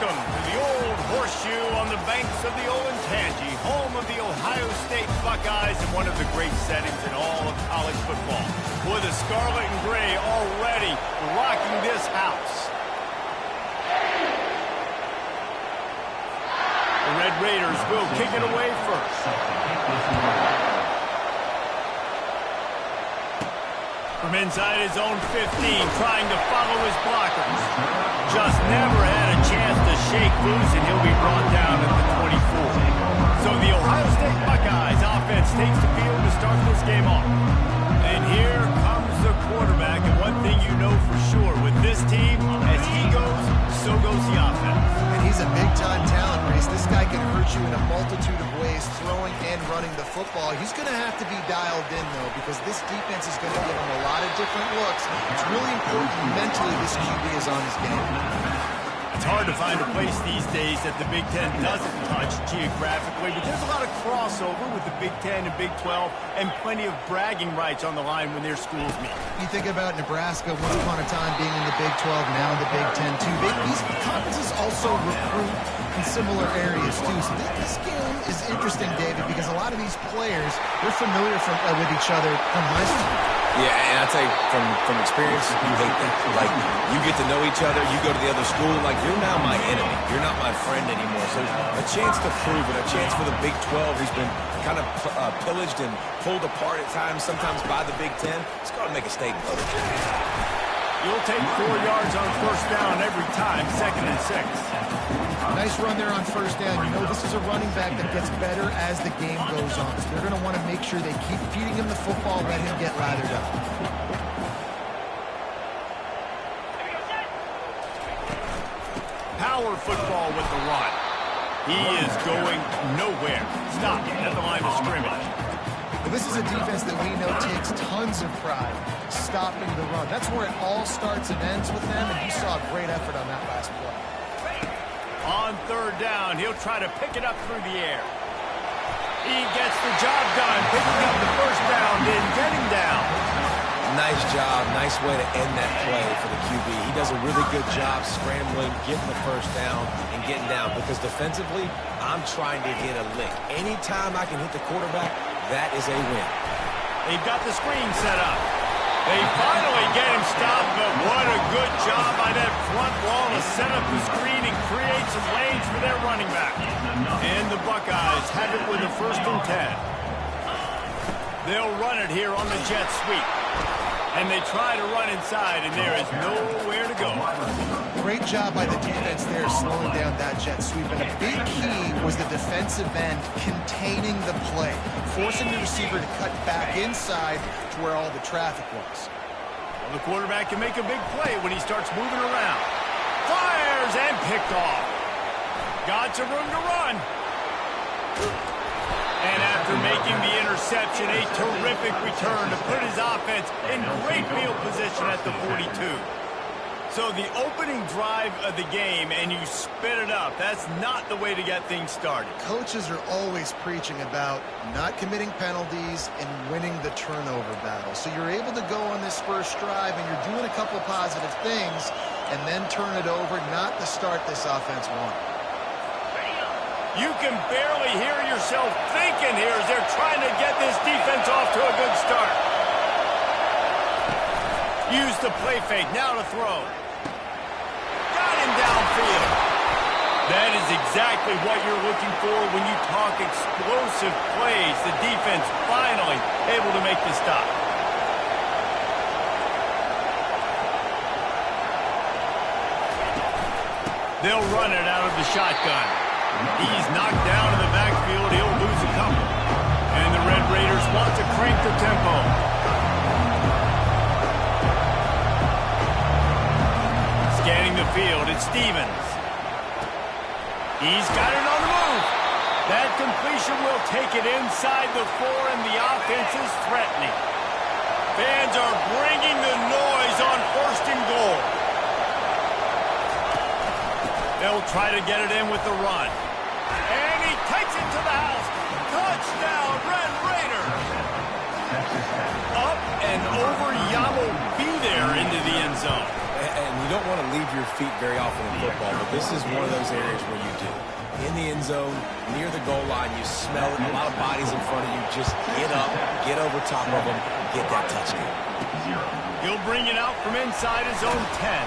Welcome to the old horseshoe on the banks of the Olentangy, home of the Ohio State Buckeyes and one of the great settings in all of college football. Boy, the scarlet and gray already rocking this house. The Red Raiders will kick it away first. From inside his own 15, trying to follow his blockers. Just never had a chance to shake loose, and he'll be brought down at the 24. So the Ohio State Buckeyes offense takes the field to start this game off. And here comes the quarterback, and one thing you know for sure, with this team, as he goes, so goes the offense. And he's a big-time talent, Reese. This guy can hurt you in a multitude of ways, throwing and running the football. He's going to have to be dialed in, though, because this defense is going to give him a lot of different looks. It's really important mentally this QB is on his game. It's hard to find a place these days that the Big Ten doesn't touch geographically, but there's a lot of crossover with the Big Ten and Big 12 and plenty of bragging rights on the line when their schools meet. You think about Nebraska once upon a time being in the Big 12, now in the Big 10 too. These conferences also recruit in similar areas too. So this game is interesting, David, because a lot of these players, they're familiar with each other from high school. Yeah, and I tell you, from experience, you hate that. Like, you get to know each other, you go to the other school, like, you're now my enemy. You're not my friend anymore. So a chance to prove it, a chance for the Big 12, who's been kind of pillaged and pulled apart at times, sometimes by the Big 10. It's got to make a statement. You'll take 4 yards on first down every time, 2nd and 6. Nice run there on first down. You know, this is a running back that gets better as the game goes on. So they're going to want to make sure they keep feeding him the football, let him get lathered up. Power football with the run. He is going nowhere. Stop at the line of scrimmage. Well, this is a defense that we know takes tons of pride stopping the run. That's where it all starts and ends with them, and you saw a great effort on that last play. On third down, he'll try to pick it up through the air. He gets the job done, picking up the first down, then getting down. Nice job, nice way to end that play for the QB. He does a really good job scrambling, getting the first down, and getting down. Because defensively, I'm trying to get a lick. Anytime I can hit the quarterback, that is a win. They've got the screen set up. They finally get him stopped, but what a good job by that front wall to set up the screen and create some lanes for their running back. And the Buckeyes have it with a 1st and 10. They'll run it here on the jet sweep. And they try to run inside, and there is nowhere to go. Great job by the defense there slowing down that jet sweep. And a big key was the defensive end containing the play, forcing the receiver to cut back inside to where all the traffic was. Well, the quarterback can make a big play when he starts moving around. Fires and picked off. Got some room to run. And after making the interception, a terrific return to put his offense in great field position at the 42. So the opening drive of the game, and you spit it up. That's not the way to get things started. Coaches are always preaching about not committing penalties and winning the turnover battle. So you're able to go on this first drive, and you're doing a couple positive things, and then turn it over, not the start this offense wanted. You can barely hear yourself thinking here as they're trying to get this defense off to a good start. Use the play fake, now to throw. Got him downfield. That is exactly what you're looking for when you talk explosive plays. The defense finally able to make the stop. They'll run it out of the shotgun. He's knocked down in the backfield. He'll lose a couple. And the Red Raiders want to crank the tempo. Scanning the field, it's Stevens. He's got it on the move. That completion will take it inside the 4, and the offense is threatening. Fans are bringing the noise on 1st and goal. They'll try to get it in with the run. And he takes it to the house. Touchdown, Red Raiders. Up and over Yamo be there into the end zone. And you don't want to leave your feet very often in football, but this is one of those areas where you do. In the end zone, near the goal line, you smell it. A lot of bodies in front of you. Just get up, get over top of them, get that touchdown. He'll bring it out from inside his own 10.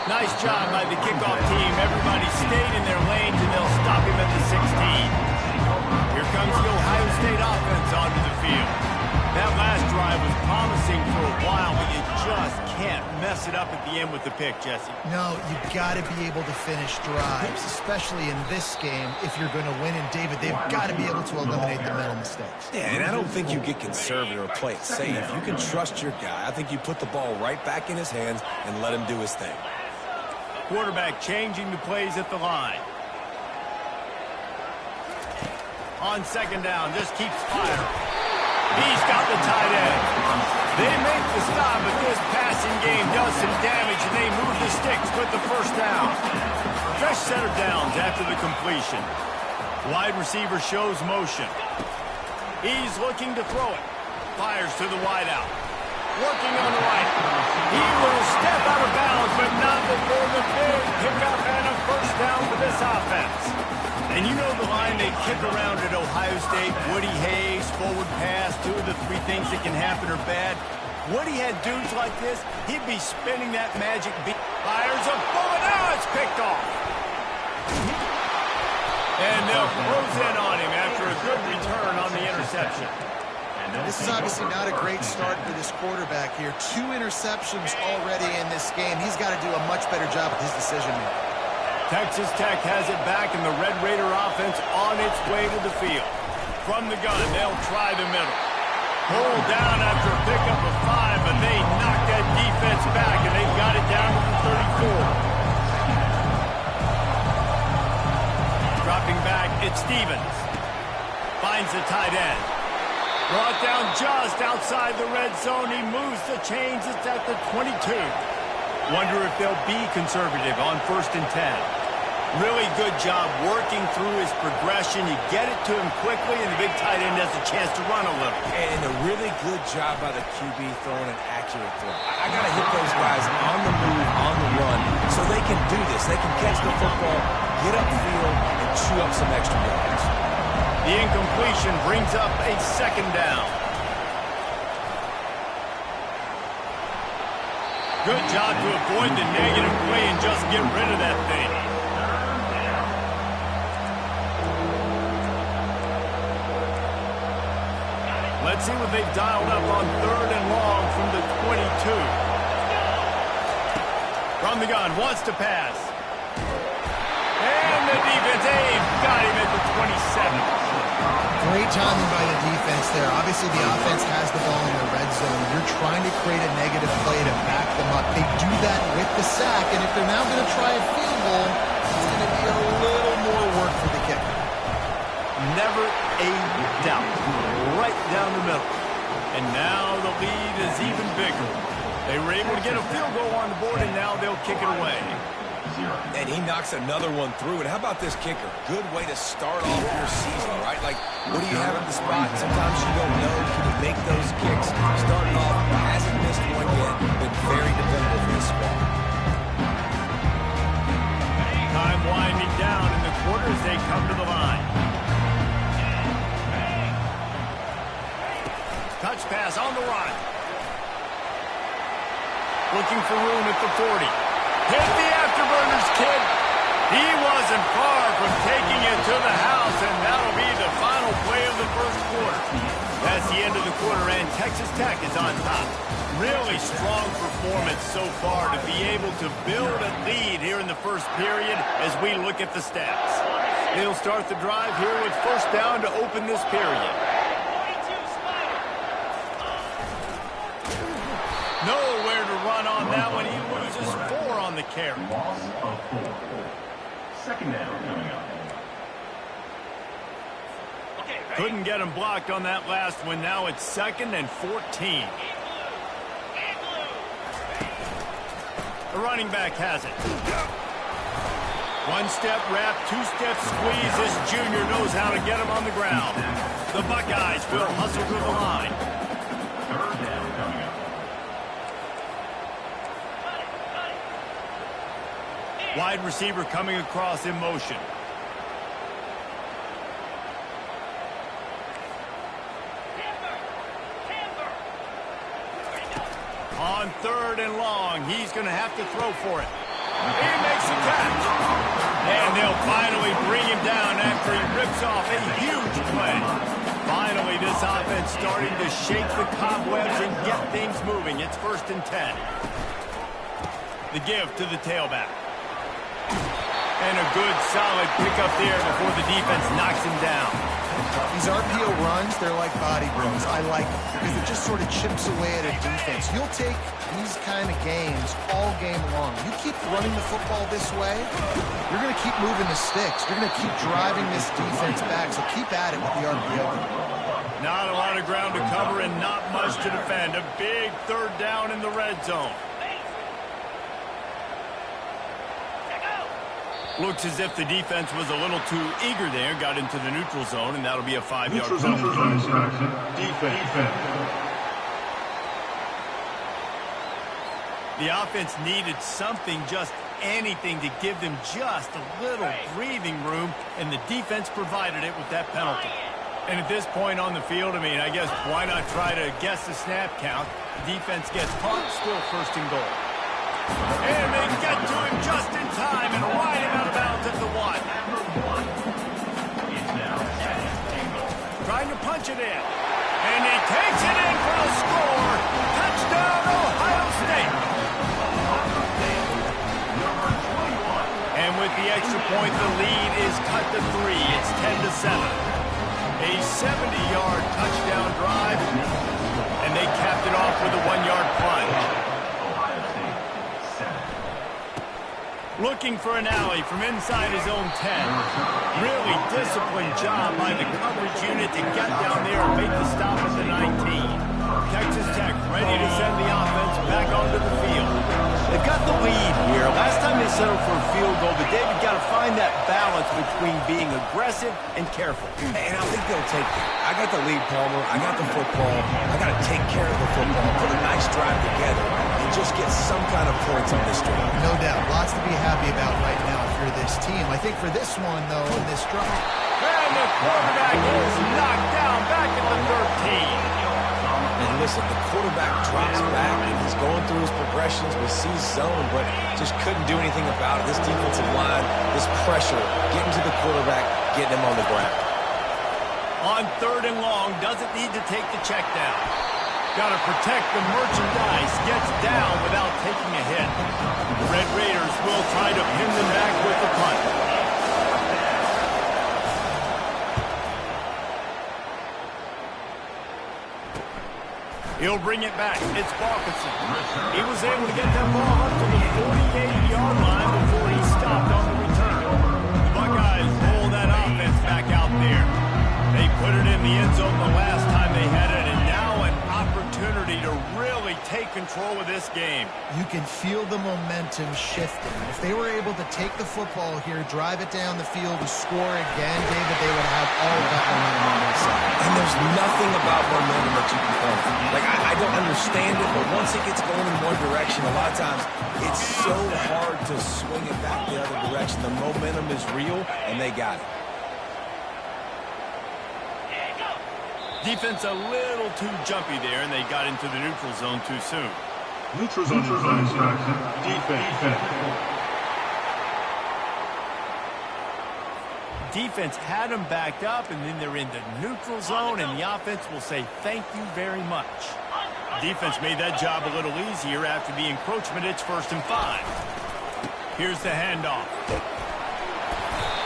Nice job by the kickoff team. Everybody stayed in their lanes, and they'll stop him at the 16. Here comes the Ohio State offense onto the field. That last drive was promising for a while, but you just can't mess it up at the end with the pick, Jesse. No, you've got to be able to finish drives, especially in this game. If you're going to win, and David, they've got to be able to eliminate the mental mistakes. Yeah, and I don't think you get conservative or play it safe. You can trust your guy. I think you put the ball right back in his hands and let him do his thing. Quarterback changing the plays at the line. On second down, just keeps firing. He's got the tight end. They make the stop, but this passing game does some damage, and they move the sticks with the first down. Fresh set of downs after the completion. Wide receiver shows motion. He's looking to throw it. Fires to the wide out. Working on the right. He will step out of bounds, but not before the big pickup and a first down for this offense. And you know the line they kick around at Ohio State, Woody Hayes, forward pass, 2 of the 3 things that can happen are bad. Woody had dudes like this, he'd be spinning that magic beat. Fires a bullet, now it's picked off. And they'll close in on him after a good return on the interception. This is obviously not a great start for this quarterback here. 2 interceptions already in this game. He's got to do a much better job with his decision-making. Texas Tech has it back, and the Red Raider offense on its way to the field. From the gun, they'll try the middle. Pulled down after a pickup of 5, but they knocked that defense back, and they got it down to the 34. Dropping back, it's Stevens. Finds the tight end. Brought down just outside the red zone. He moves the chains. It's at the 22. Wonder if they'll be conservative on 1st and 10. Really good job working through his progression. You get it to him quickly, and the big tight end has a chance to run a little. And a really good job by the QB throwing an accurate throw. I got to hit those guys on the move, on the run, so they can do this. They can catch the football, get upfield, and chew up some extra yards. The incompletion brings up a 2nd down. Good job to avoid the negative play and just get rid of that thing. Let's see what they've dialed up on 3rd and long from the 22. From the gun, wants to pass. And the defense, they've got him at the 27. Great timing by the defense there. Obviously, the offense has the ball in the red zone. You're trying to create a negative play to back them up. They do that with the sack, and if they're now going to try a field goal, it's going to be a little more work for the kicker. Never a doubt. Right down the middle. And now the lead is even bigger. They were able to get a field goal on the board, and now they'll kick it away. And he knocks another one through. And how about this kicker? Good way to start off your season, right? Like, what do you have at the spot? Sometimes you don't know. Can you make those kicks? Starting off, hasn't missed one yet. Been very dependable for this squad. Time winding down in the quarter as they come to the line. Touch pass on the run. Looking for room at the 40. Hit the afterburners, kid. He wasn't far from taking it to the house, and that'll be the final play of the 1st quarter. That's the end of the quarter, and Texas Tech is on top. Really strong performance so far to be able to build a lead here in the 1st period as we look at the stats. They'll start the drive here with 1st down to open this period. Nowhere to run on that one. He loses 4 on the carry. Loss of 4. 2nd down coming up. Couldn't get him blocked on that last one. Now it's 2nd and 14. The running back has it. 1-step wrap, 2-step squeeze. This junior knows how to get him on the ground. The Buckeyes will hustle to the line. 3rd down coming up. Wide receiver coming across in motion. On 3rd and long, he's going to have to throw for it. He makes the catch. And they'll finally bring him down after he rips off a huge play. Finally, this offense starting to shake the cobwebs and get things moving. It's 1st and 10. The give to the tailback. And a good, solid pickup there before the defense knocks him down. These RPO runs, they're like body blows. I like them because it just sort of chips away at a defense. You'll take these kind of games all game long. You keep running the football this way, you're going to keep moving the sticks. You're going to keep driving this defense back, so keep at it with the RPO. Not a lot of ground to cover and not much to defend. A big 3rd down in the red zone. Looks as if the defense was a little too eager there, got into the neutral zone, and that'll be a 5-yard penalty. Defense. The offense needed something, just anything, to give them just a little breathing room, and the defense provided it with that penalty. And at this point on the field, I mean, I guess why not try to guess the snap count? The defense gets caught, still 1st and goal. And they get to him just in time and ride him out of bounds at the 1. Trying to punch it in. And he takes it in for a score. Touchdown, Ohio State. And with the extra point, the lead is cut to 3. It's 10-7. A 70-yard touchdown drive. And they capped it off with a 1-yard plunge. Looking for an alley from inside his own 10. Really disciplined job by the coverage unit to get down there and make the stop at the 19. Texas Tech ready to send the offense back onto the field. They've got the lead here. Last time they settled for a field goal, but David got to find that balance between being aggressive and careful. And I think they'll take it. I got the lead, Palmer. I got the football. I got to take care of the football, put a nice drive together, and just get some kind of points on this drive. No doubt. Lots to be happy about right now if you're this team. I think for this one, though, in this drive. And the quarterback is knocked down back at the 13. And listen, the quarterback drops back and he's going through his progressions. We see zone, but just couldn't do anything about it. This defensive line, this pressure, getting to the quarterback, getting him on the ground. On 3rd and long, doesn't need to take the check down. Got to protect the merchandise. Gets down without taking a hit. The Red Raiders will try to pin them back with the punt. He'll bring it back. It's Balkinson. He was able to get that ball up to the 48-yard line before he stopped on the return. The Buckeyes roll that offense back out there. They put it in the end zone the last time they had it, and now an opportunity to really take control of this game. You can feel the momentum shifting. If they were able to take the football here, drive it down the field, and score again, David, they would have all of that momentum on their side. And there's nothing about momentum that you can point to. Like, I don't understand it, but once it gets going in one direction, a lot of times it's so hard to swing it back the other direction. The momentum is real, and they got it. Defense a little too jumpy there, and they got into the neutral zone too soon. Neutral zone defense. Defense had them backed up, and then they're in the neutral zone, and the offense will say thank you very much. Defense made that job a little easier after the encroachment. It's 1st and 5. Here's the handoff.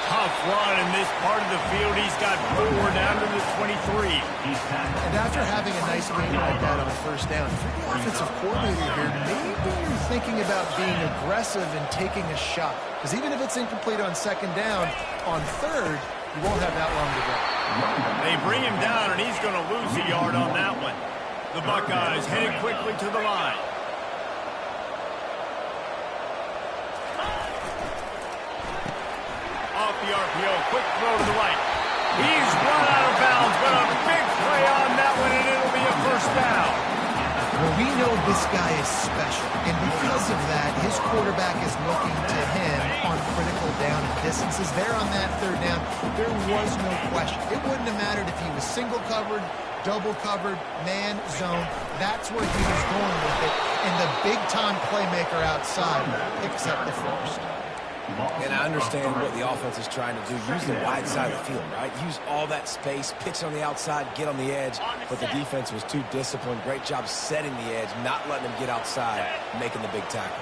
Tough run in this part of the field. He's got 4 down to the 23. And after having a nice game like that on 1st down, if you're the offensive coordinator here, maybe you're thinking about being aggressive and taking a shot. Because even if it's incomplete on 2nd down, on 3rd, you won't have that long to go. They bring him down, and he's going to lose a yard on that one. The Buckeyes headed quickly to the line. Off the RPO, quick throw to the right. He's run out of bounds, but a big play on that one, and it'll be a 1st down. Well, we know this guy is special, and because of that, his quarterback is looking to him on critical down and distances. There on that third down, there was no question. It wouldn't have mattered if he was single covered, double covered, man, zone. That's where he was going with it. And the big-time playmaker outside picks up the first. And I understand what the offense is trying to do. Use the wide side of the field, right? Use all that space, pitch on the outside, get on the edge. But the defense was too disciplined. Great job setting the edge, not letting them get outside, making the big tackle.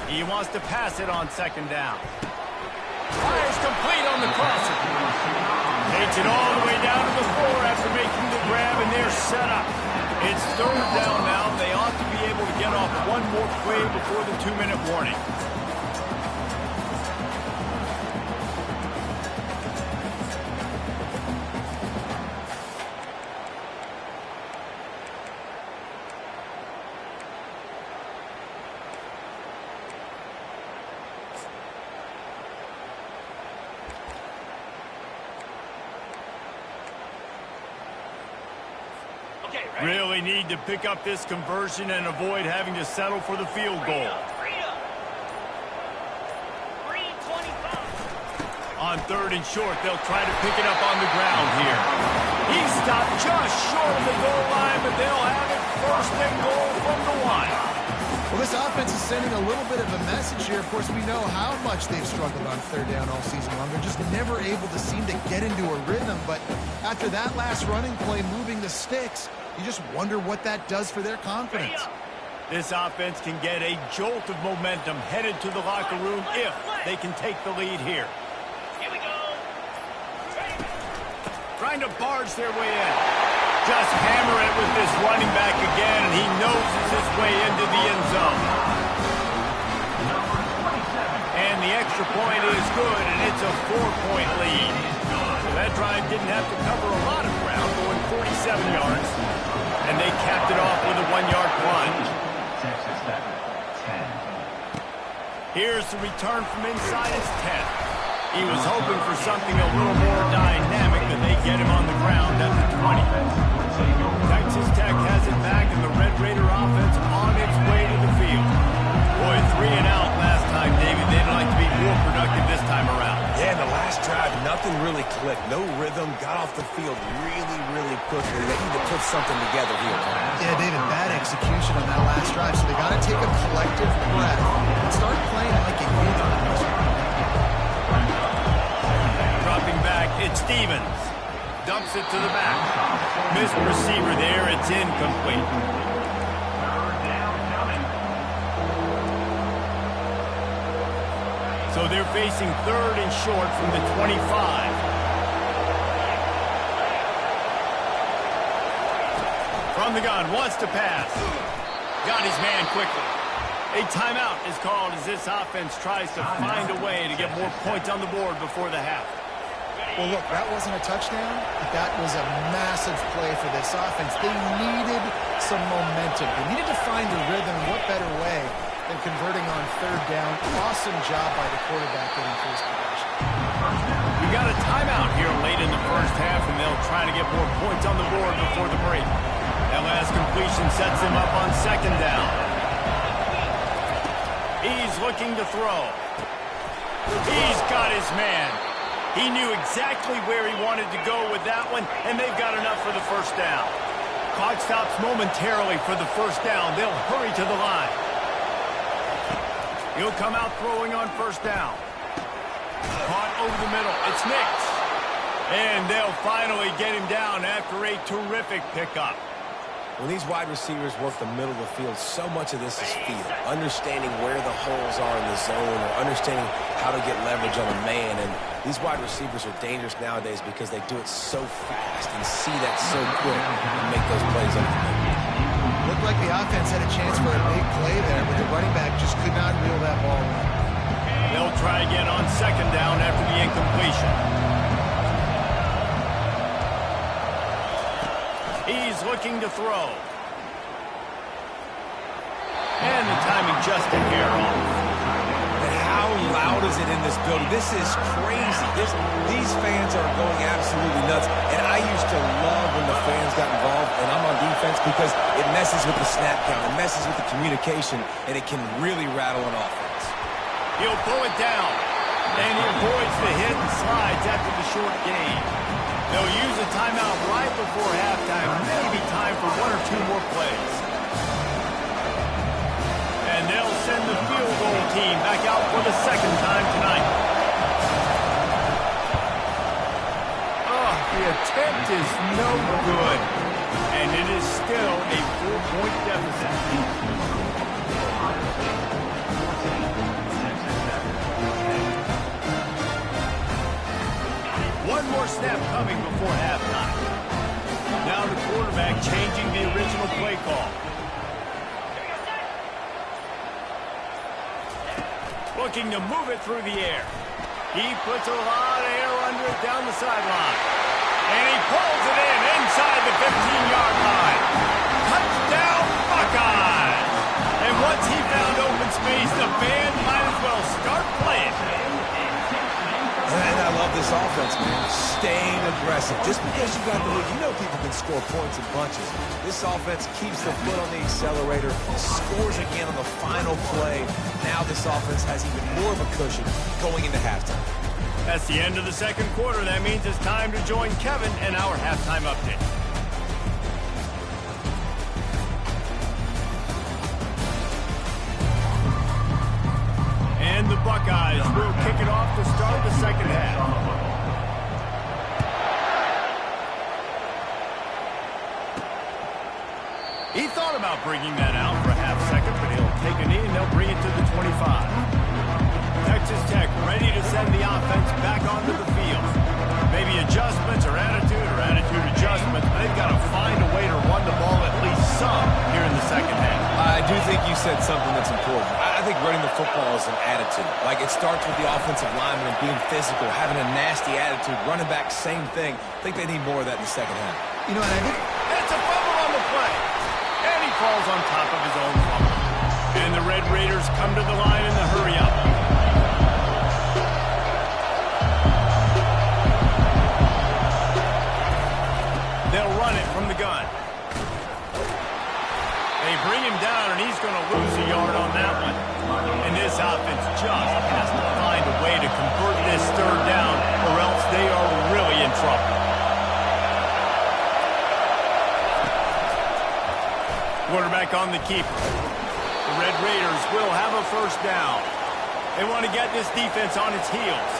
He wants to pass it on second down. Fires complete on the crosser. Takes it all the way down to the floor after making the grab, and they're set up. It's third down now. They ought to be able to get off one more play before the 2-minute warning. Really need to pick up this conversion and avoid having to settle for the field goal. On third and short, they'll try to pick it up on the ground here. He stopped just short of the goal line, but they'll have it first and goal from the 1. Well, this offense is sending a little bit of a message here. Of course, we know how much they've struggled on third down all season long. They're just never able to seem to get into a rhythm. But after that last running play, moving the sticks, you just wonder what that does for their confidence. This offense can get a jolt of momentum headed to the locker room if they can take the lead here. Here we go. Trying to barge their way in. Just hammer it with this running back again, and he noses his way into the end zone. And the extra point is good, and it's a 4-point lead. So that drive didn't have to cover a lot of ground, going 47 yards. And they capped it off with a 1-yard plunge. Texas Tech, 10. Here's the return from inside his 10. He was hoping for something a little more dynamic, but they get him on the ground at the 20. Texas Tech has it back, and the Red Raider offense on its way to the field. Boy, 3 and out last time, David. They'd like to be more productive this time around. Yeah, in the last drive, nothing really clicked. No rhythm, got off the field really, really quickly. They need to put something together here. Yeah, David, bad execution on that last drive, so they got to take a collective breath and start playing like a unit. Dropping back, it's Stevens. Dumps it to the back. Missed receiver there, it's incomplete. So they're facing third and short from the 25. From the gun, wants to pass. Got his man quickly. A timeout is called as this offense tries to find a way to get more points on the board before the half. Well, look, that wasn't a touchdown, but that was a massive play for this offense. They needed some momentum. They needed to find a rhythm. What better way than converting on third down? Awesome job by the quarterback getting first possession. We got a timeout here late in the first half, and they'll try to get more points on the board before the break. That last completion sets him up on second down. He's looking to throw. He's got his man. He knew exactly where he wanted to go with that one, and they've got enough for the first down. Clock stops momentarily for the first down. They'll hurry to the line. He'll come out throwing on first down. Caught over the middle. It's Nix. And they'll finally get him down after a terrific pickup. When these wide receivers work the middle of the field, so much of this is feel. Understanding where the holes are in the zone or understanding how to get leverage on a man. And these wide receivers are dangerous nowadays because they do it so fast and see that so quick and make those plays on the field. Looked like the offense had a chance for a big play there, but the running back just could not reel that ball in. They'll try again on second down after the incompletion. He's looking to throw. And the timing just a hair off. And how loud opposite in this building. This is crazy. These fans are going absolutely nuts. And I used to love when the fans got involved, and I'm on defense because it messes with the snap count. It messes with the communication, and it can really rattle an offense. He'll pull it down, and he avoids the hit and slides after the short gain. They'll use a timeout right before halftime. Maybe time for one or two more plays. And they'll send the field goal team back out for the second time tonight. Oh, the attempt is no good. And it is still a 4-point deficit. One more snap coming before halftime. Now the quarterback changing the original play call. Looking to move it through the air. He puts a lot of air under it down the sideline. And he pulls it in inside the 15-yard line. Touchdown, Buckeyes! And once he found open space, the band might as well start playing. And I love this offense, man. Staying aggressive. Just because you got the lead, you know people can score points in bunches. This offense keeps the foot on the accelerator, scores again on the final play. Now this offense has even more of a cushion going into halftime. That's the end of the second quarter. That means it's time to join Kevin and our halftime update. And the Buckeyes will kick it off to start the second half. He thought about bringing that out for a half second, but he'll take a knee and they'll bring it to the 25. Texas Tech ready to send the offense back onto the field. Maybe adjustments or attitude adjustments, but they've got to find a way to run the ball at least some here in the second half. I do think you said something that's important. I think running the football is an attitude. Like, it starts with the offensive lineman and being physical, having a nasty attitude. Running back, same thing. I think they need more of that in the second half. You know what I think? It's a fumble on the play. And he falls on top of his own fumble. And the Red Raiders come to the line in the hurry-up. They'll run it from the gun. They bring him down, and he's going to lose a yard on that one. And this offense just has to find a way to convert this third down, or else they are really in trouble. Quarterback on the keeper. The Red Raiders will have a first down. They want to get this defense on its heels.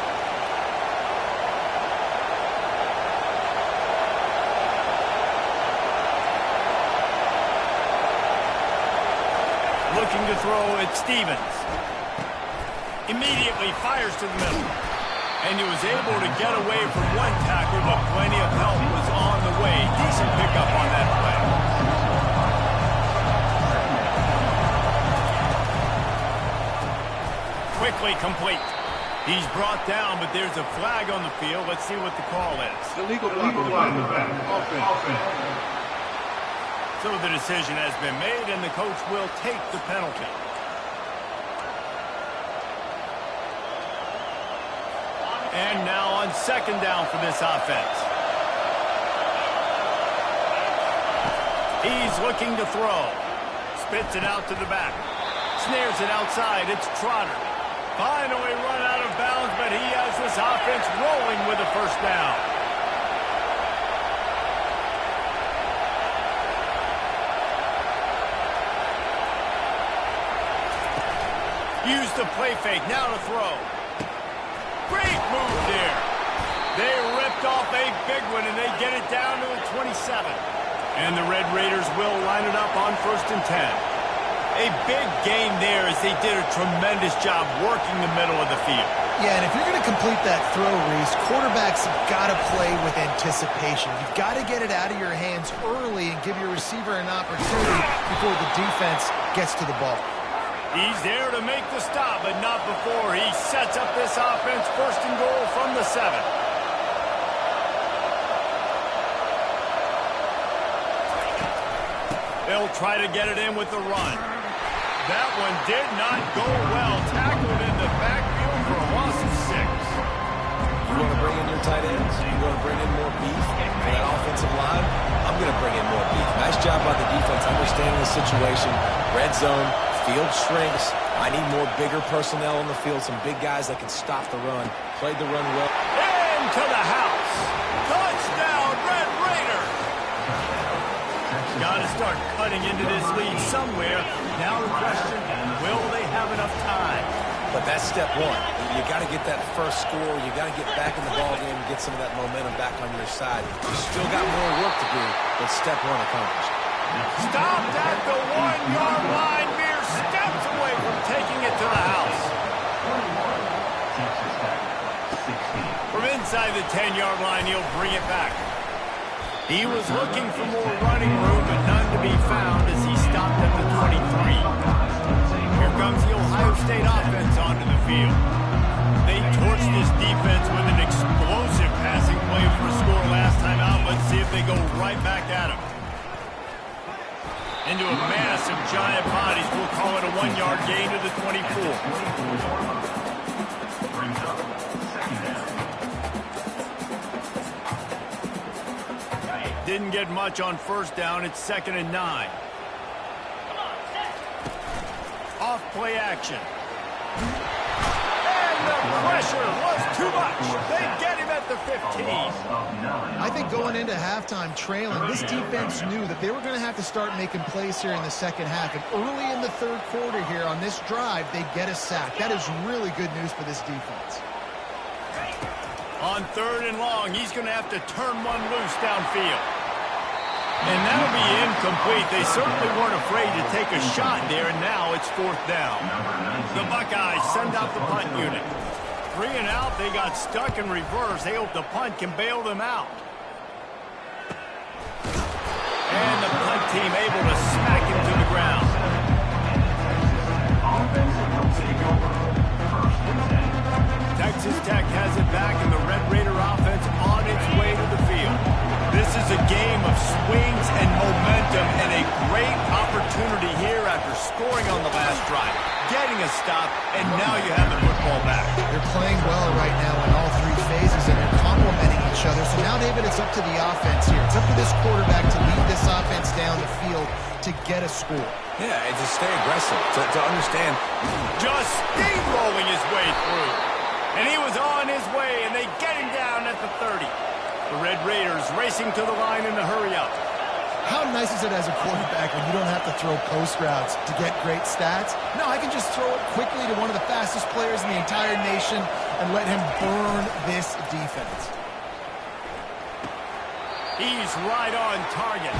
Looking to throw at Stevens. Immediately fires to the middle. And he was able to get away from one tackle, but plenty of help was on the way. Decent pickup on that play. Quickly complete. He's brought down, but there's a flag on the field. Let's see what the call is. Illegal block. Offense. So the decision has been made, and the coach will take the penalty. And now on second down for this offense. He's looking to throw. Spits it out to the back. Snares it outside. It's Trotter. Finally run out of bounds, but he has this offense rolling with a first down. Use the play fake, now to throw. Great move there. They ripped off a big one, and they get it down to the 27. And the Red Raiders will line it up on 1st and 10. A big gain there as they did a tremendous job working the middle of the field. Yeah, and if you're going to complete that throw, Reese, quarterbacks have got to play with anticipation. You've got to get it out of your hands early and give your receiver an opportunity before the defense gets to the ball. He's there to make the stop, but not before he sets up this offense 1st and goal from the 7. They'll try to get it in with the run. That one did not go well. Tackled in the backfield for a want to bring in your tight ends? You want to bring in more beef for that offensive line? I'm going to bring in more beef. Nice job by the defense understanding the situation. Red zone, field shrinks. I need more bigger personnel on the field, some big guys that can stop the run. Played the run well. Into the house. Touchdown, Red Raider. Got to start cutting into this lead somewhere. Now the question, will they have enough time? But that's step one. You got to get that first score. You got to get back in the ball game and get some of that momentum back on your side. You still got more work to do, but step one accomplished. Stopped at the 1-yard line, mere steps away from taking it to the house. From inside the 10-yard line, he'll bring it back. He was looking for more running room, but none to be found as he stopped at the 23. Here comes the Ohio State offense onto the field. They torched this defense with an explosive passing play for a score last time out. Let's see if they go right back at him. Into a mass of giant bodies. We'll call it a 1-yard gain to the 24. Didn't get much on first down. It's 2nd and 9. Off play action. And the pressure was too much. They get him at the 15. I think going into halftime trailing, this defense knew that they were going to have to start making plays here in the second half. And early in the third quarter here on this drive, they get a sack. That is really good news for this defense. On 3rd and long, he's going to have to turn one loose downfield. And that'll be incomplete. They certainly weren't afraid to take a shot there, and now it's 4th down. The Buckeyes send out the punt unit. 3 and out, they got stuck in reverse. They hope the punt can bail them out. And the punt team able to smack him to the ground. Texas Tech has it back, and the Red Raider offense on its way to the field. This is a game of swings and momentum, and a great opportunity here after scoring on the last drive, getting a stop, and now you have the football back. They're playing well right now in all three phases, and they're complementing each other. So now, David, it's up to the offense here. It's up to this quarterback to lead this offense down the field to get a score. Yeah, and to stay aggressive, to understand. Just steamrolling his way through. And he was on his way, and they get him down at the 30. The Red Raiders racing to the line in the hurry-up. How nice is it as a quarterback when you don't have to throw post routes to get great stats? No, I can just throw it quickly to one of the fastest players in the entire nation and let him burn this defense. He's right on target.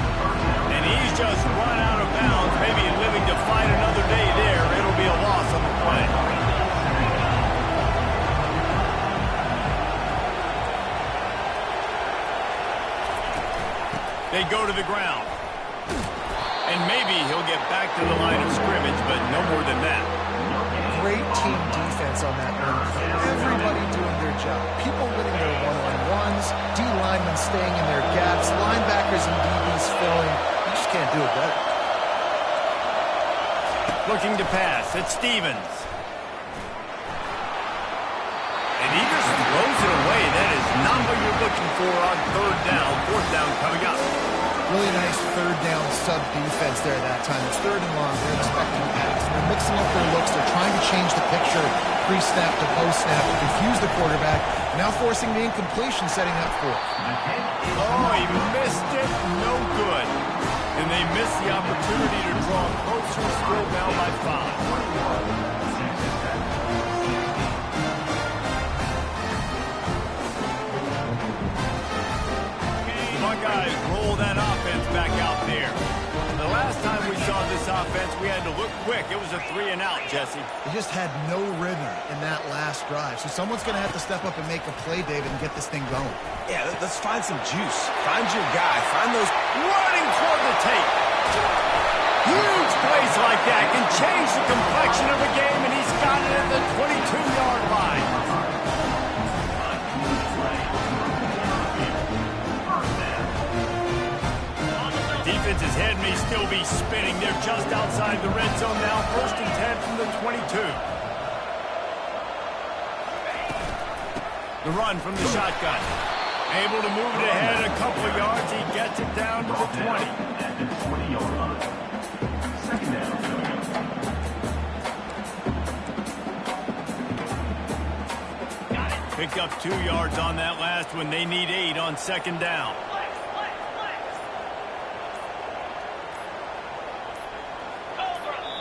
And he's just run out of bounds, maybe living to fight another day there. It'll be a loss on the play. They go to the ground. And maybe he'll get back to the line of scrimmage, but no more than that. Great team defense on that run play. Everybody doing their job. People winning their one-on-ones, D-linemen staying in their gaps, linebackers and DBs filling. You just can't do it better. Looking to pass. It's Stevens. And he just throws it away. That is not what you're looking for on 3rd down. 4th down coming up. Really nice 3rd down sub-defense there that time. It's 3rd and long. They're expecting a pass. They're mixing up their looks. They're trying to change the picture pre-snap to post-snap to confuse the quarterback. Now forcing the incompletion, setting up 4th. Oh, he missed it. No good. And they missed the opportunity to draw closer, still down by 5. Buckeyes roll that offense back out there. The last time we saw this offense, we had to look quick. It was a 3 and out, Jesse. They just had no rhythm in that last drive. So someone's going to have to step up and make a play, David, and get this thing going. Yeah, let's find some juice. Find your guy. Find those. Running toward the tape. Huge plays like that can change the complexion of a game, and he's got it at the 22-yard line. Defense's head may still be spinning. They're just outside the red zone now. 1st and 10 from the 22. The run from the shotgun. Able to move it ahead a couple of yards. He gets it down to the 20. At the 20-yard line. Second down. Picked up 2 yards on that last one. They need 8 on second down.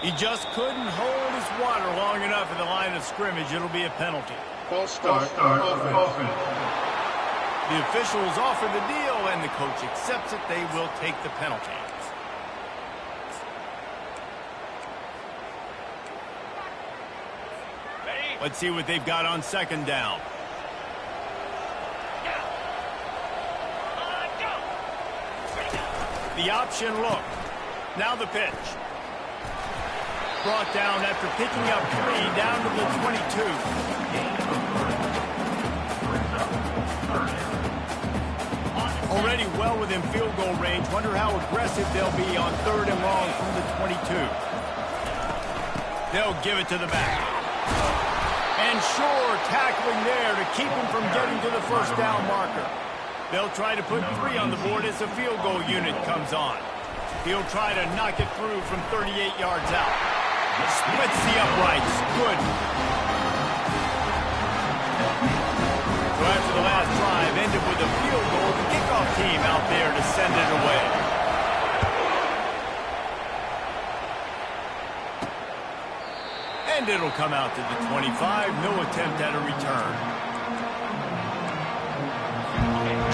He just couldn't hold his water long enough in the line of scrimmage. It'll be a penalty. False start. Offense. The officials offer the deal, and the coach accepts it. They will take the penalty. Let's see what they've got on second down. The option look. Now the pitch. Brought down after picking up 3 down to the 22. Already well within field goal range. Wonder how aggressive they'll be on 3rd and long from the 22. They'll give it to the back. And sure, tackling there to keep him from getting to the first down marker. They'll try to put 3 on the board as the field goal unit comes on. He'll try to knock it through from 38 yards out. Splits the uprights. Good. So after the last drive ended with a field goal, the kickoff team out there to send it away. And it'll come out to the 25. No attempt at a return.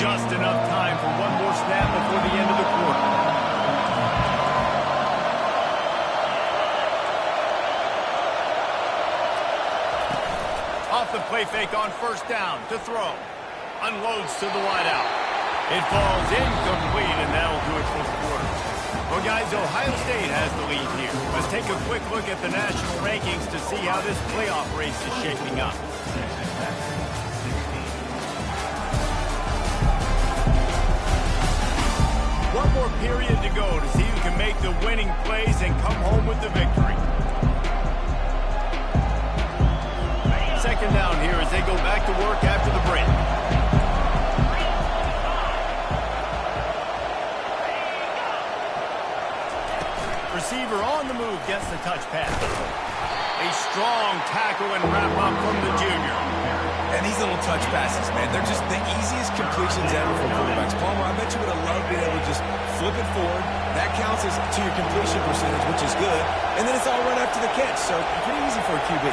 Just enough time for one more snap before the end of the quarter. Off the play fake on first down to throw. Unloads to the wideout. It falls incomplete, and that'll do it for the quarter. Well, guys, Ohio State has the lead here. Let's take a quick look at the national rankings to see how this playoff race is shaping up. One more period to go to see who can make the winning plays and come home with the victory. Second down here as they go back to work after the break. Receiver on the move gets the touch pass. A strong tackle and wrap up from the junior. And these little touch passes, man, they're just the easiest completions ever for quarterbacks. Palmer, I bet you would have loved being able to just flip it forward. That counts as to your completion percentage, which is good. And then it's all run after the catch, so pretty easy for a QB.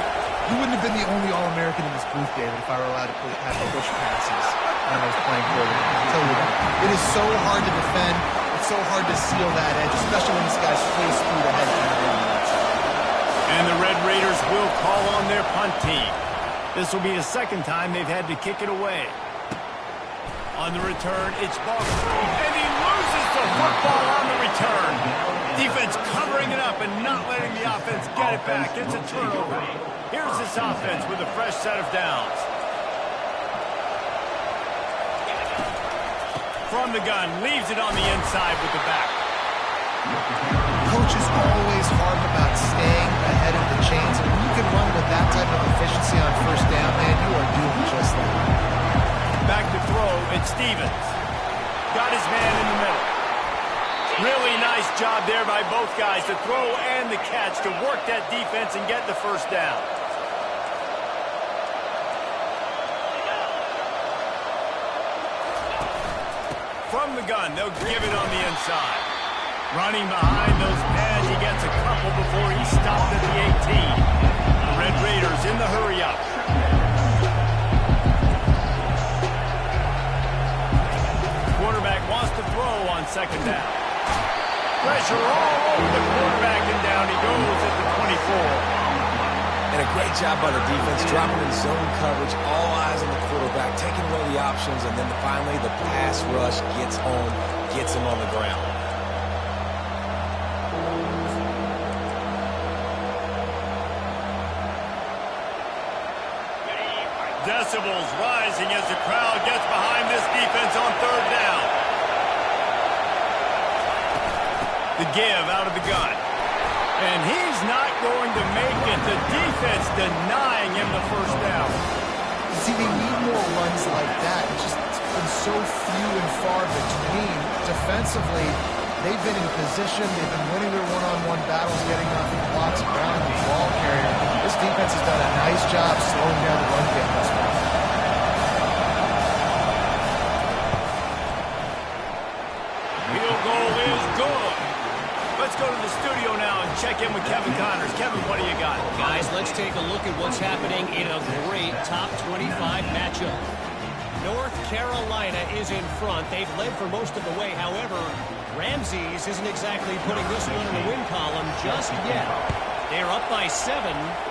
You wouldn't have been the only All-American in this booth, David, if I were allowed to have the push passes when I was playing quarterback. I tell you that. It is so hard to defend. It's so hard to seal that edge, especially when this guy's full speed ahead of you. And the Red Raiders will call on their punt team. This will be the second time they've had to kick it away. On the return, it's ball through, and he loses the football on the return. Defense covering it up and not letting the offense get it back. It's a turnover. Here's this offense with a fresh set of downs. From the gun, leaves it on the inside with the back. Coach is always hard about staying ahead of the chains, and when you can run with that type of efficiency on first down, man, you are doing just that. Back to throw, it's Stevens. Got his man in the middle. Really nice job there by both guys to throw and the catch to work that defense and get the first down. From the gun, they'll give it on the inside. Running behind those pads, he gets a couple before he stopped at the 18. The Red Raiders in the hurry-up. Quarterback wants to throw on second down. Pressure all over the quarterback, and down he goes at the 24. And a great job by the defense, dropping in zone coverage, all eyes on the quarterback, taking away the options, and then finally the pass rush gets him on the ground. Decibels rising as the crowd gets behind this defense on third down. The give out of the gun. And he's not going to make it. The defense denying him the first down. See, they need more runs like that. It's been so few and far between. Defensively, they've been in position. They've been winning their one-on-one battles, getting off the blocks, grounding the ball carrier. This defense has done a nice job slowing down the run game this far. Field goal is good. Let's go to the studio now and check in with Kevin Connors. Kevin, what do you got? Guys, let's take a look at what's happening in a great top 25 matchup. North Carolina is in front. They've led for most of the way. However, Ramses isn't exactly putting this one in the win column just yet. They're up by 7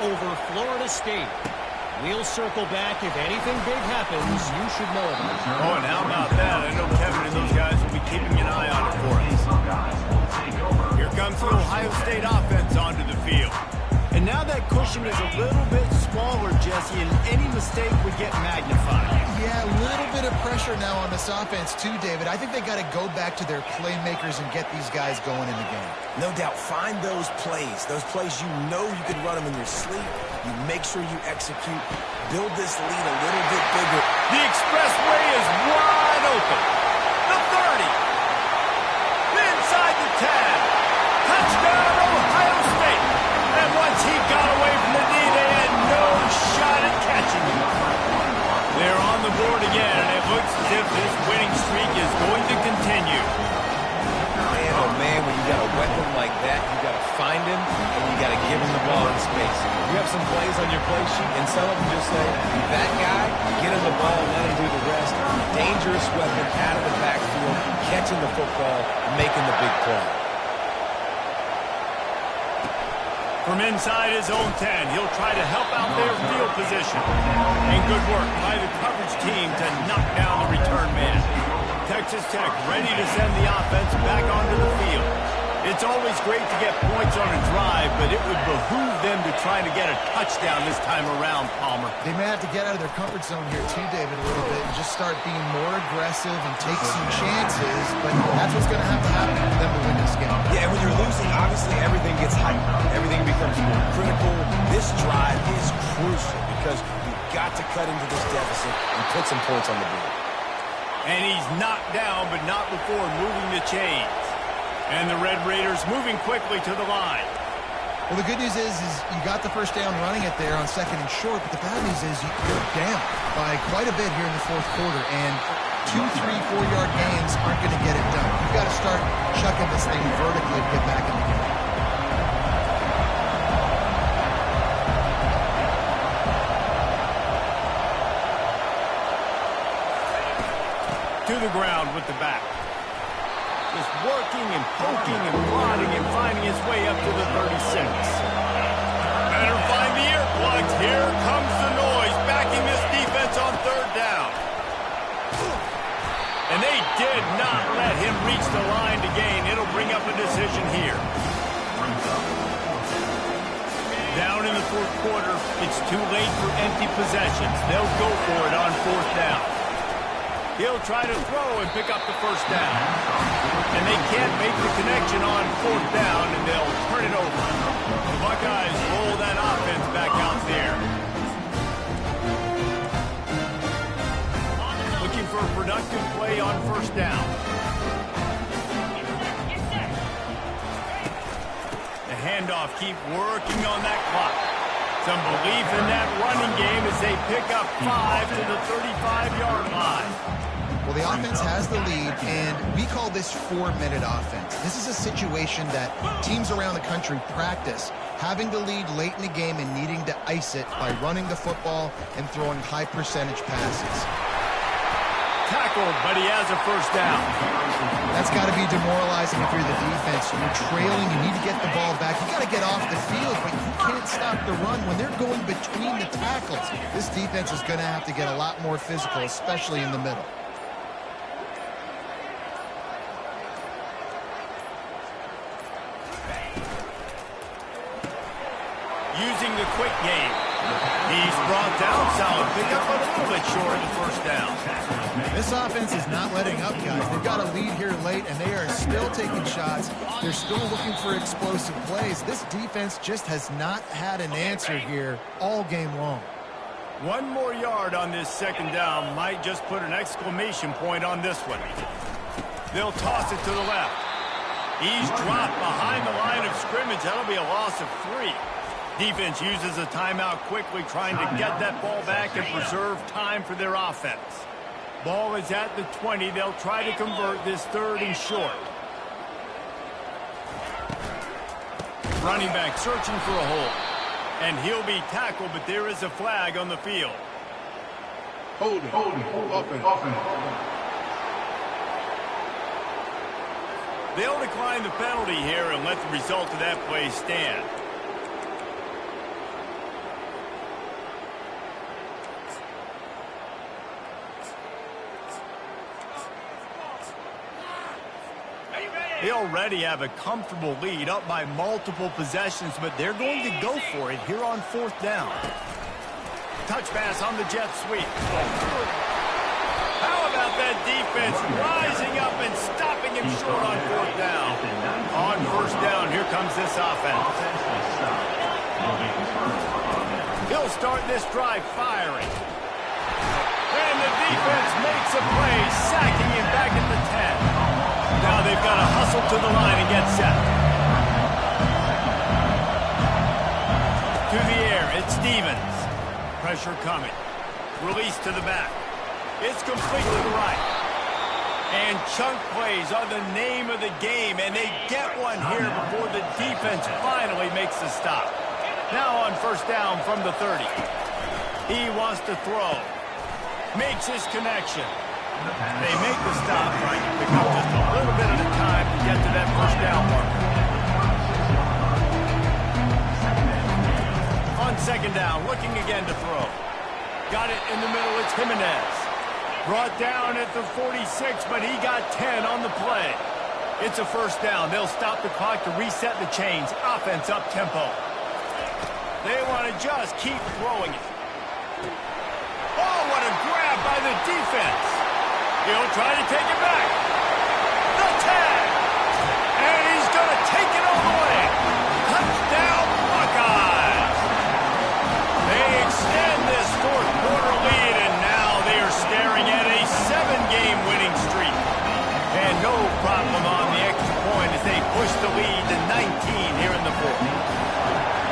over Florida State. We'll circle back. If anything big happens, you should know about it. Oh, and how about that? I know Kevin and those guys will be keeping an eye on it for us. Here comes the Ohio State offense onto the field. And now that cushion is a little bit smaller, Jesse, and any mistake would get magnified. Yeah, a little bit of pressure now on this offense too, David. I think they got to go back to their playmakers and get these guys going in the game. No doubt, find those plays you know you can run them in your sleep. You make sure you execute, build this lead a little bit bigger. The expressway is wide open. The 30. Inside the 10. Touchdown, Ohio State. And once he got away from the D, they had no shot at catching him. They're on the board again, and it looks as if this winning streak is going to continue. Man, oh man, when you got a weapon like that, you got to find him, and you got to give him the ball in space. You have some plays on your play sheet, and some of them just say, that guy, get him the ball, let him do the rest. Dangerous weapon out of the backfield, catching the football, making the big play. From inside his own 10, he'll try to help out their field position. And good work by the coverage team to knock down the return man. Texas Tech ready to send the offense back onto the field. It's always great to get points on a drive, but it would behoove them to try to get a touchdown this time around, Palmer. They may have to get out of their comfort zone here too, David, a little bit and just start being more aggressive and take some chances, but that's what's going to have to happen for them to win this game. Yeah, and when you're losing, obviously everything gets hyped. Everything becomes more critical. This drive is crucial because you've got to cut into this deficit and put some points on the board. And he's knocked down, but not before moving the chains. And the Red Raiders moving quickly to the line. Well, the good news is you got the first down running it there on 2nd and short, but the bad news is you're down by quite a bit here in the 4th quarter, and 2, 3, 4-yard gains aren't going to get it done. You've got to start chucking this thing vertically to get back in the game. To the ground with the back. Just working and poking and prodding and finding his way up to the 36. Better find the earplugs. Here comes the noise, backing this defense on 3rd down. And they did not let him reach the line to gain. It'll bring up a decision here. Down in the 4th quarter, it's too late for empty possessions. They'll go for it on 4th down. He'll try to throw and pick up the 1st down. And they can't make the connection on 4th down, and they'll turn it over. The Buckeyes roll that offense back out there. Looking for a productive play on 1st down. The handoff, keep working on that clock. Some belief in that running game as they pick up 5 to the 35-yard line. Well, the offense has the lead, and we call this 4-minute offense. This is a situation that teams around the country practice, having the lead late in the game and needing to ice it by running the football and throwing high-percentage passes. Tackled, but he has a 1st down. That's got to be demoralizing if you're the defense. You're trailing, you need to get the ball back. You got to get off the field, but you can't stop the run. When they're going between the tackles, this defense is going to have to get a lot more physical, especially in the middle. Using the quick game. He's brought down solid pickup, but a little bit short of the 1st down. This offense is not letting up, guys. They've got a lead here late, and they are still taking shots. They're still looking for explosive plays. This defense just has not had an answer here all game long. 1 more yard on this second down might just put an exclamation point on this one. They'll toss it to the left. He's dropped behind the line of scrimmage. That'll be a loss of 3. Defense uses a timeout quickly, trying to get that ball back and preserve time for their offense. Ball is at the 20. They'll try to convert this 3rd and short. Running back searching for a hole. And he'll be tackled, but there is a flag on the field. Holding. Offense. They'll decline the penalty here and let the result of that play stand. They already have a comfortable lead, up by multiple possessions, but they're going to go for it here on 4th down. Touch pass on the jet sweep. How about that defense rising up and stopping him short on 4th down? On 1st down, here comes this offense. He'll start this drive firing. And the defense makes a play, sacking him back at the 10. Now they've got to hustle to the line and get set. To the air, it's Stevens. Pressure coming. Release to the back. It's complete to the right. And chunk plays are the name of the game, and they get one here before the defense finally makes the stop. Now on 1st down from the 30. He wants to throw. Makes his connection. They make the stop, trying to pick up just a little bit at a time to get to that 1st down marker. On 2nd down, looking again to throw. Got it in the middle, it's Jimenez. Brought down at the 46, but he got 10 on the play. It's a 1st down. They'll stop the clock to reset the chains. Offense up tempo. They want to just keep throwing it. Oh, what a grab by the defense. He'll try to take it back. The tag. And he's going to take it all the way. Touchdown, Buckeyes. They extend this 4th quarter lead, and now they are staring at a 7-game winning streak. And no problem on the extra point as they push the lead to 19 here in the 4th.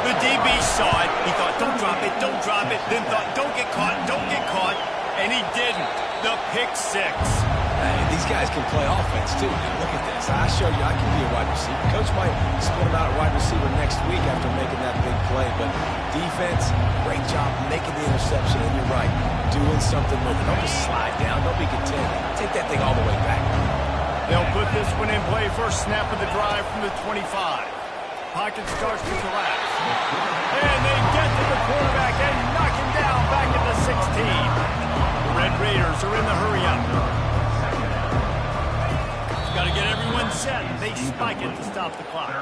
The DB saw it. He thought, don't drop it, don't drop it. Then thought, don't get caught, don't get caught. And he didn't. The pick 6. Hey, these guys can play offense, too. Look at this. I showed you I can be a wide receiver. Coach might split him out at wide receiver next week after making that big play. But defense, great job making the interception. And you're right, doing something with it. Don't just slide down. Don't be content. Take that thing all the way back. They'll put this one in play. First snap of the drive from the 25. Pocket starts to collapse. And they get to the quarterback and knock him down back at the 16. Red Raiders are in the hurry-up. Got to get everyone set. They spike it to stop the clock.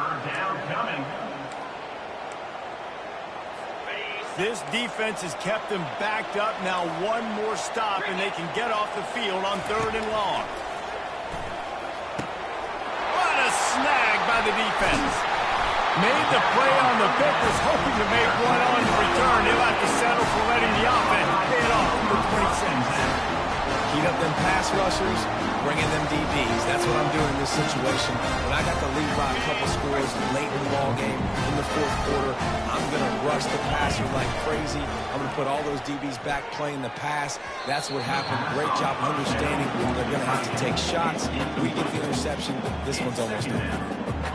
This defense has kept them backed up. Now 1 more stop, and they can get off the field on 3rd and long. What a snag by the defense. Made the play on the pick, was hoping to make one on the return. He'll have to settle for letting the offense pay it off from the 26. Heat up them pass rushers, bringing them DBs. That's what I'm doing in this situation. When I got the lead by a couple scores late in the ball game in the 4th quarter, I'm going to rush the passer like crazy. I'm going to put all those DBs back playing the pass. That's what happened. Great job understanding they're going to have to take shots. We get the interception. This one's almost done.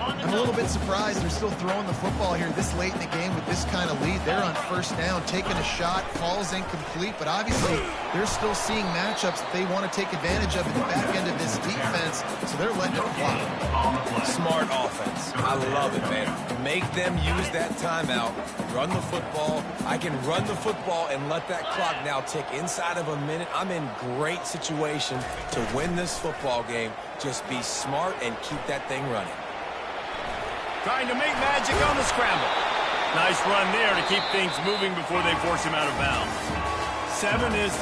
I'm a little bit surprised they're still throwing the football here this late in the game with this kind of lead. They're on 1st down, taking a shot, falls incomplete, but obviously they're still seeing matchups that they want to take advantage of in the back end of this defense, so they're letting it fly. Smart offense. I love it, man. Make them use that timeout, run the football. I can run the football and let that clock now tick inside of a minute. I'm in great situation to win this football game. Just be smart and keep that thing running. Trying to make magic on the scramble. Nice run there to keep things moving before they force him out of bounds. 7 is the